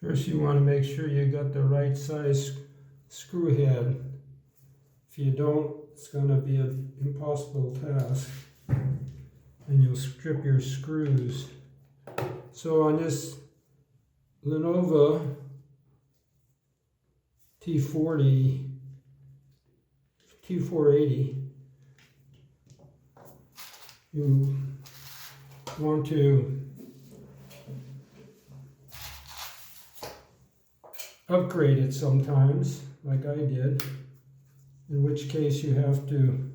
First you want to make sure you got the right size screw head. If you don't, it's going to be an impossible task and you'll strip your screws. So on this Lenovo T480, you want to upgrade it sometimes, like I did, in which case you have to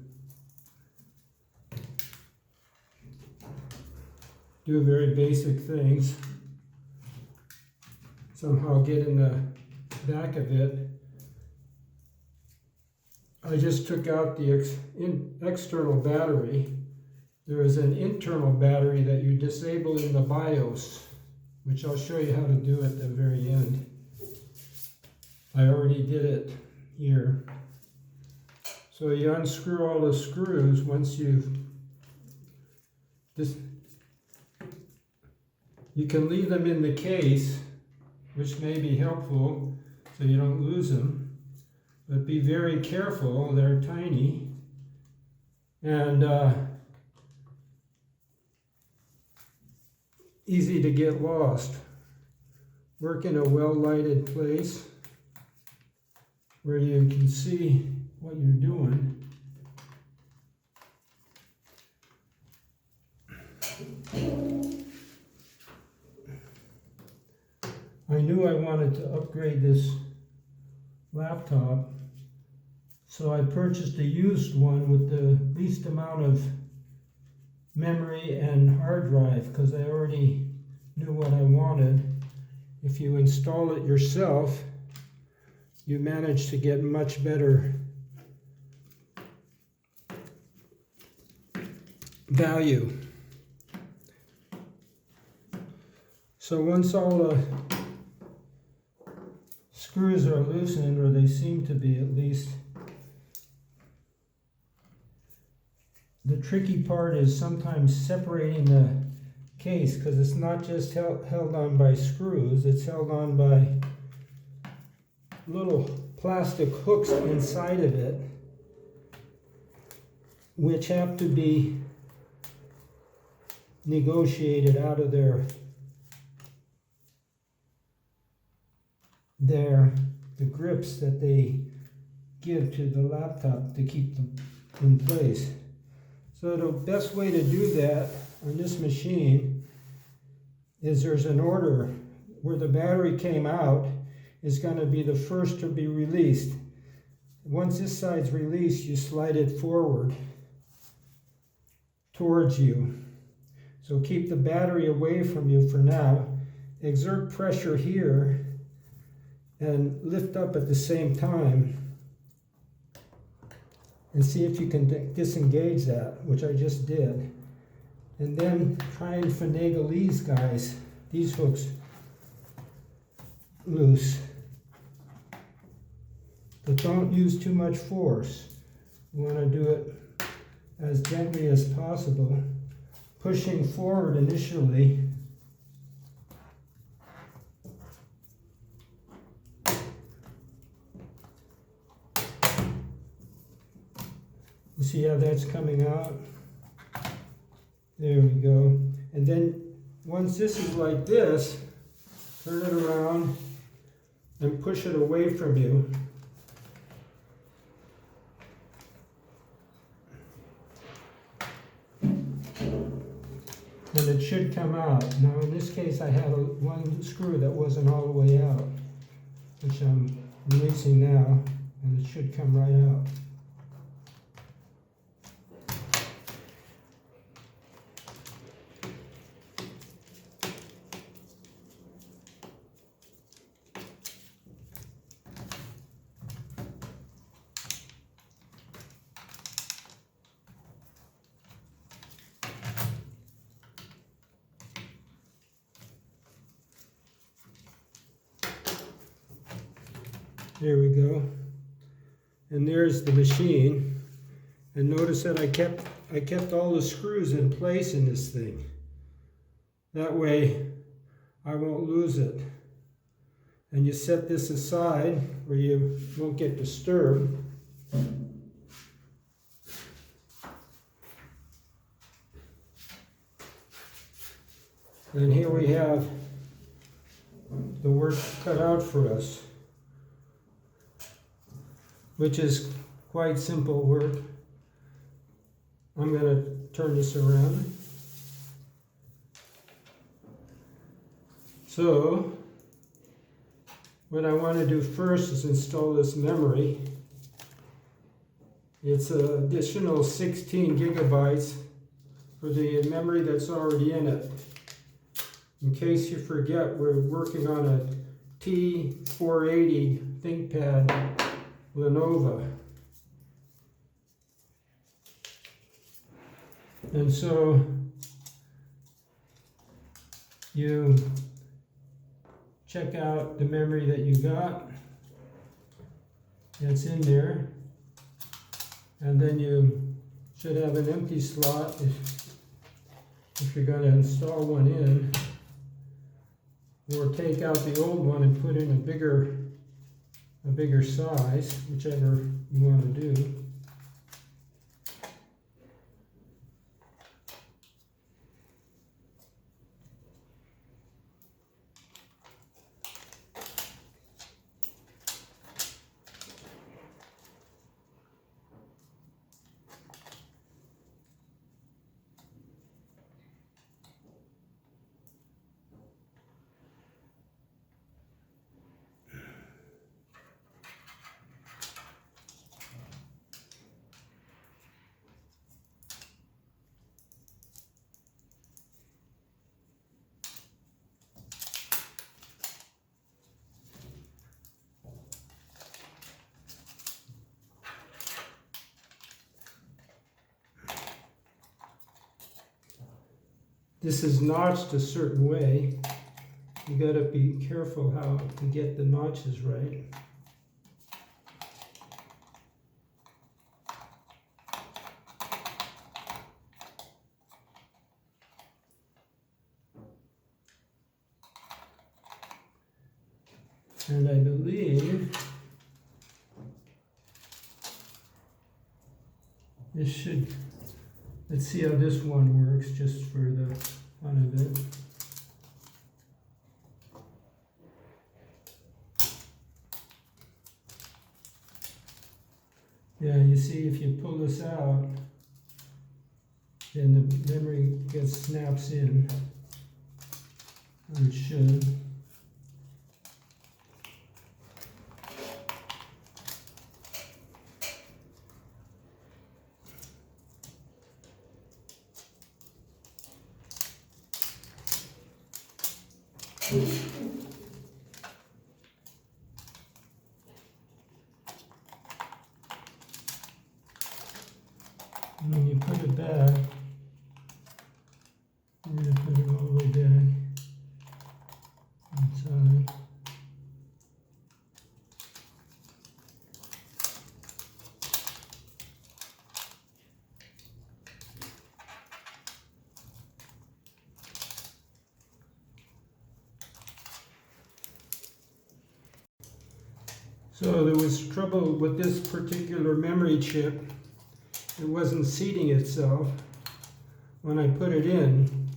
do very basic things, somehow get in the back of it. I just took out the external battery. There is an internal battery that you disable in the BIOS, which I'll show you how to do at the very end. I already did it here. So you unscrew all the screws once you've you can leave them in the case, which may be helpful so you don't lose them, but be very careful, they're tiny, and easy to get lost. Work in a well-lighted place where you can see what you're doing. I knew I wanted to upgrade this laptop, so I purchased a used one with the least amount of memory and hard drive because I already knew what I wanted. If you install it yourself, you manage to get much better value. So once all the screws are loosened, or they seem to be at least, the tricky part is sometimes separating the case, because it's not just held on by screws, it's held on by little plastic hooks inside of it, which have to be negotiated out of the grips that they give to the laptop to keep them in place. So the best way to do that on this machine is there's an order where the battery came out is going to be the first to be released. Once this side's released, you slide it forward towards you. So keep the battery away from you for now. Exert pressure here and lift up at the same time and see if you can disengage that, which I just did. And then try and finagle these guys, these hooks, loose. But don't use too much force. You want to do it as gently as possible, pushing forward initially. You see how that's coming out? There we go. And then once this is like this, turn it around and push it away from you. And it should come out. Now in this case I had one screw that wasn't all the way out, which I'm releasing now, and it should come right out. There we go. And there's the machine. And notice that I kept all the screws in place in this thing. That way I won't lose it. and you set this aside where you won't get disturbed. And here we have the work cut out for us, which is quite simple work. I'm going to turn this around. So, what I want to do first is install this memory. It's an additional 16 gigabytes for the memory that's already in it. In case you forget, we're working on a T480 ThinkPad Lenovo. And so you check out the memory that you got that's in there, and then you should have an empty slot if you're going to install one in, or take out the old one and put in a bigger size, whichever you want to do. This is notched a certain way. You got to be careful how to get the notches right. And I believe this should, let's see how this one works just for the fun of it. Yeah, you see if you pull this out, then the memory snaps in, or it should. And when you put it back, I'm going to put it all the way back inside. So there was trouble with this particular memory chip. It wasn't seating itself when I put it in,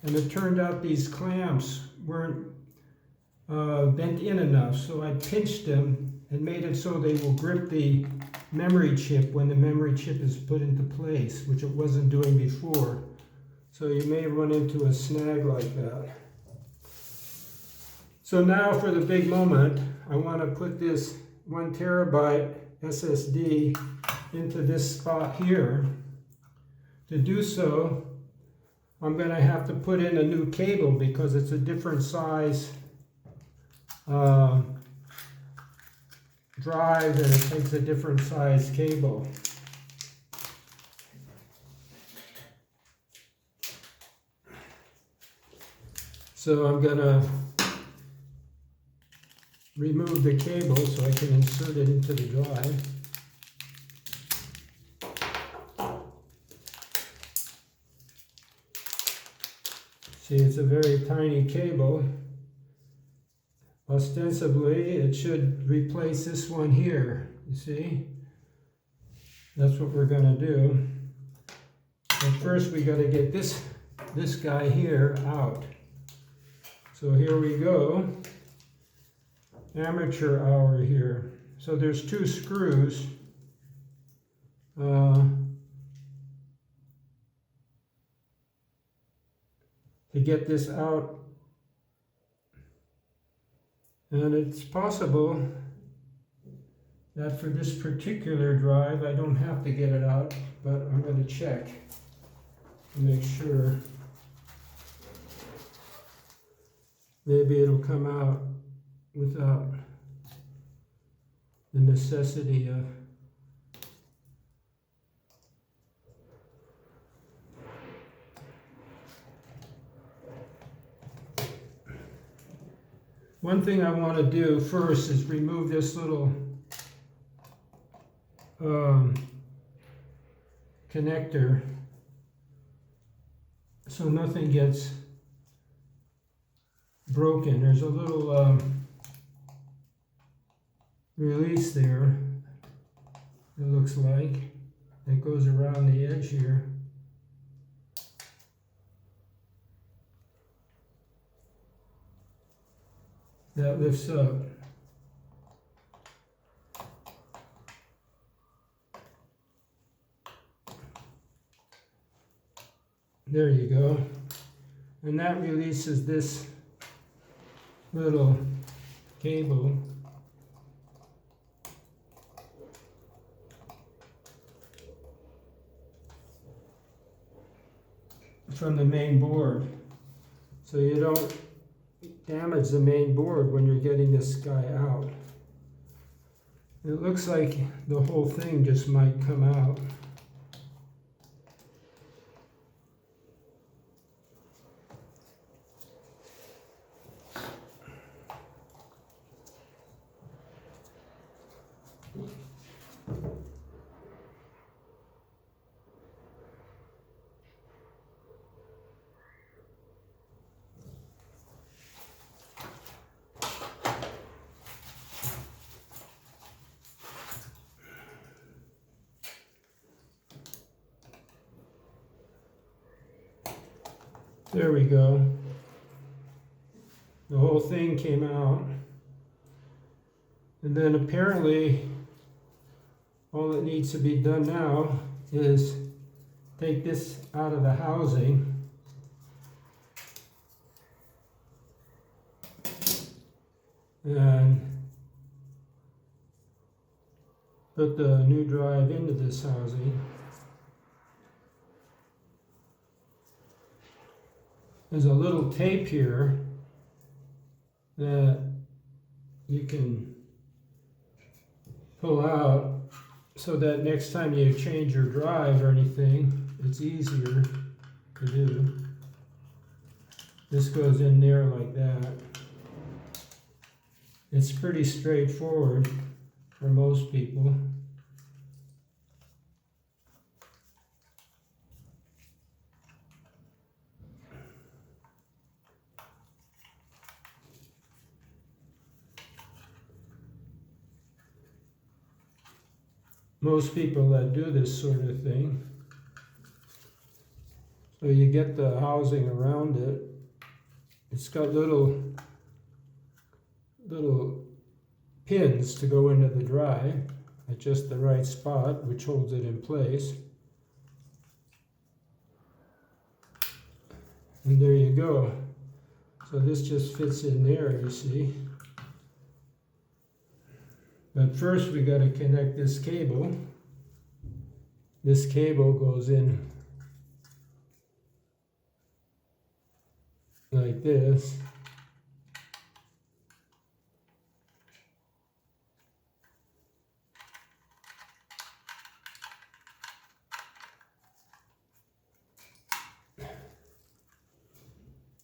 and it turned out these clamps weren't bent in enough, so I pinched them and made it so they will grip the memory chip when the memory chip is put into place, which it wasn't doing before. So you may run into a snag like that. So now for the big moment, I want to put this 1 terabyte SSD into this spot here. To do so, I'm going to have to put in a new cable because it's a different size drive, and it takes a different size cable. So I'm going to remove the cable so I can insert it into the drive. See, it's a very tiny cable. ostensibly it should replace this one here, you see? That's what we're going to do. But first we got to get this guy here out. So here we go. Amateur hour here. So there's 2 screws. To get this out. And it's possible that for this particular drive I don't have to get it out, but I'm going to check to make sure. Maybe it'll come out without the necessity of one thing I want to do first is remove this little connector so nothing gets broken. There's a little release there, it looks like, that goes around the edge here. That lifts up. There you go. And that releases this little cable. From the main board. So you don't damage the main board when you're getting this guy out. It looks like the whole thing just might come out. There we go. The whole thing came out. And then apparently all that needs to be done now is take this out of the housing and put the new drive into this housing. There's a little tape here that you can pull out so that next time you change your drive or anything, it's easier to do. This goes in there like that. It's pretty straightforward for most people. Most people that do this sort of thing. So you get the housing around it. It's got little pins to go into the drive at just the right spot, which holds it in place. And there you go. So this just fits in there, you see. But first we got to connect this cable. This cable goes in like this.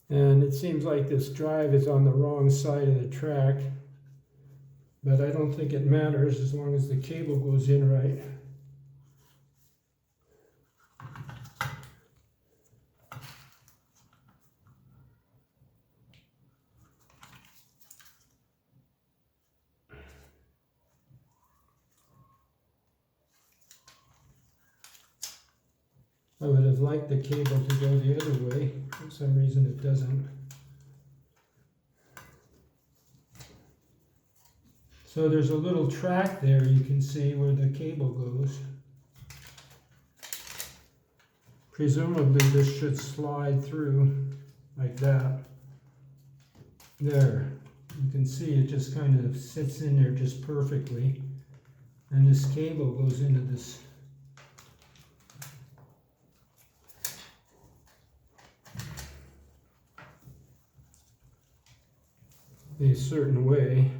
And it seems like this drive is on the wrong side of the track. But I don't think it matters as long as the cable goes in right. I would have liked the cable to go the other way. For some reason it doesn't. So there's a little track there you can see where the cable goes. Presumably this should slide through like that. There. You can see it just kind of sits in there just perfectly. And this cable goes into this a certain way.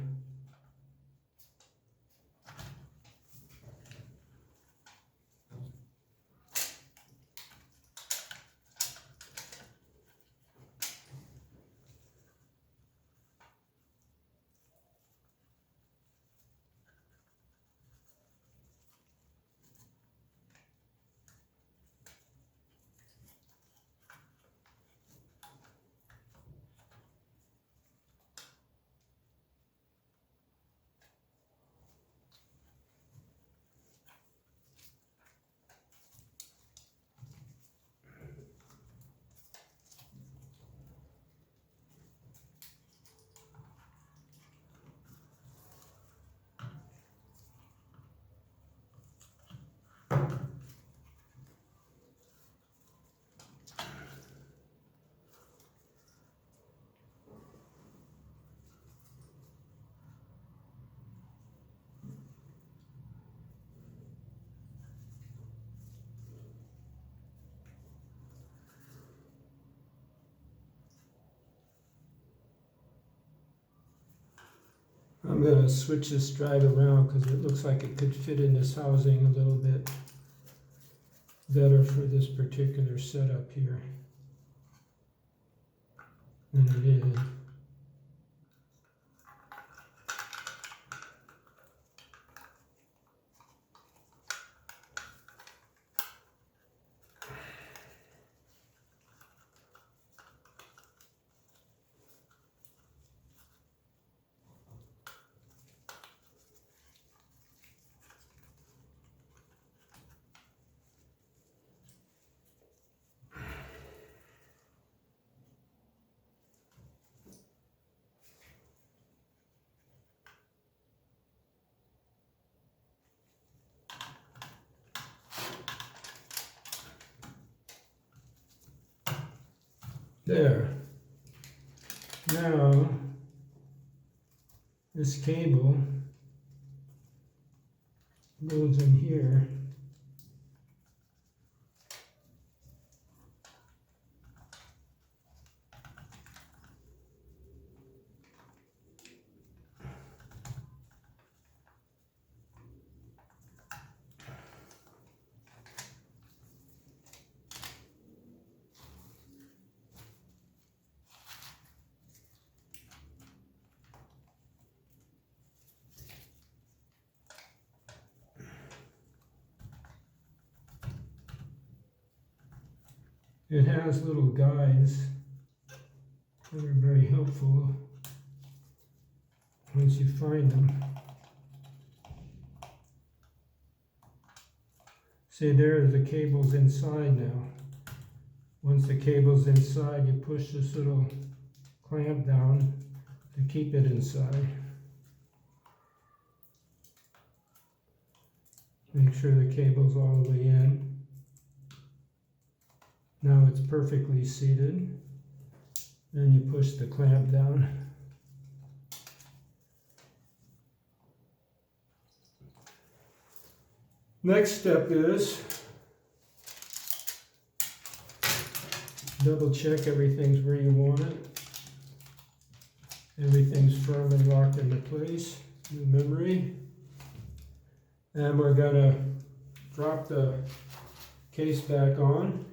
I'm going to switch this drive around because it looks like it could fit in this housing a little bit better for this particular setup here than it is. There. Now, this cable goes in here. It has little guides that are very helpful once you find them. See, there the cable's inside now. Once the cable's inside, you push this little clamp down to keep it inside. Make sure the cable's all the way in. Now it's perfectly seated. Then you push the clamp down. Next step is double check everything's where you want it. Everything's firmly locked into place in the memory. And we're gonna drop the case back on.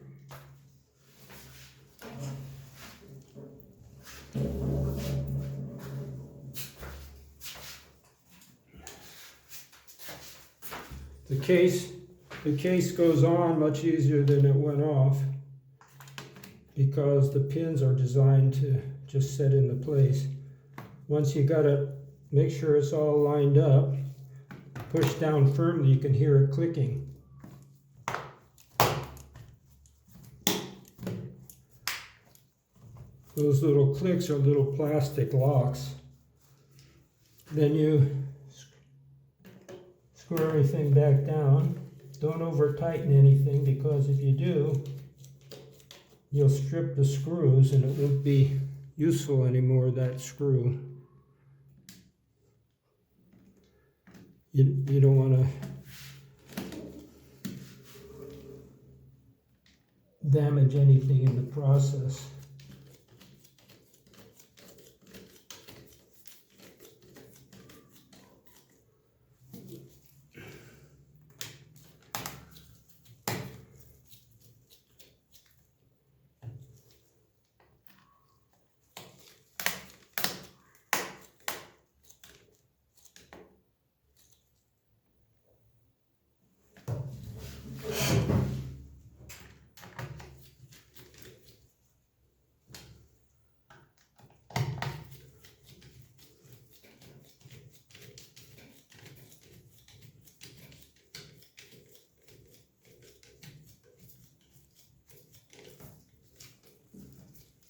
The case goes on much easier than it went off because the pins are designed to just set into place. Once you got it, make sure it's all lined up, push down firmly, you can hear it clicking. Those little clicks are little plastic locks. Then you screw everything back down. Don't over tighten anything, because if you do, you'll strip the screws and it won't be useful anymore, that screw. You don't want to damage anything in the process.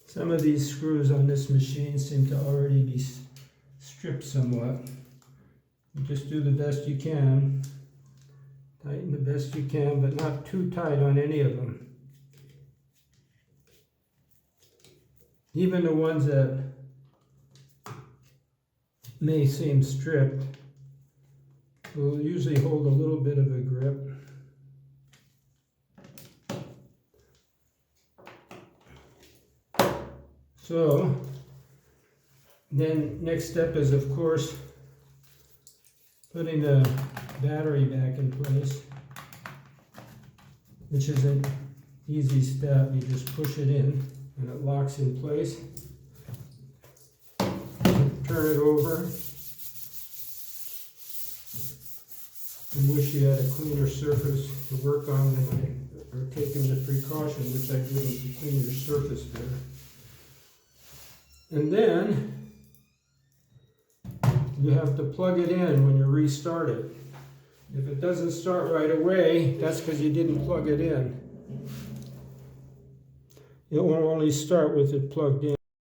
Some of these screws on this machine seem to already be stripped somewhat. You just do the best you can. Tighten the best you can, but not too tight on any of them. Even the ones that may seem stripped will usually hold a little bit of a grip. So then next step is, of course, putting the battery back in place, which is an easy step. You just push it in and it locks in place. Turn it over. I wish you had a cleaner surface to work on or taken the precaution, which I didn't, to clean your surface there. And then you have to plug it in when you restart it. If it doesn't start right away, that's because you didn't plug it in. It will only start with it plugged in.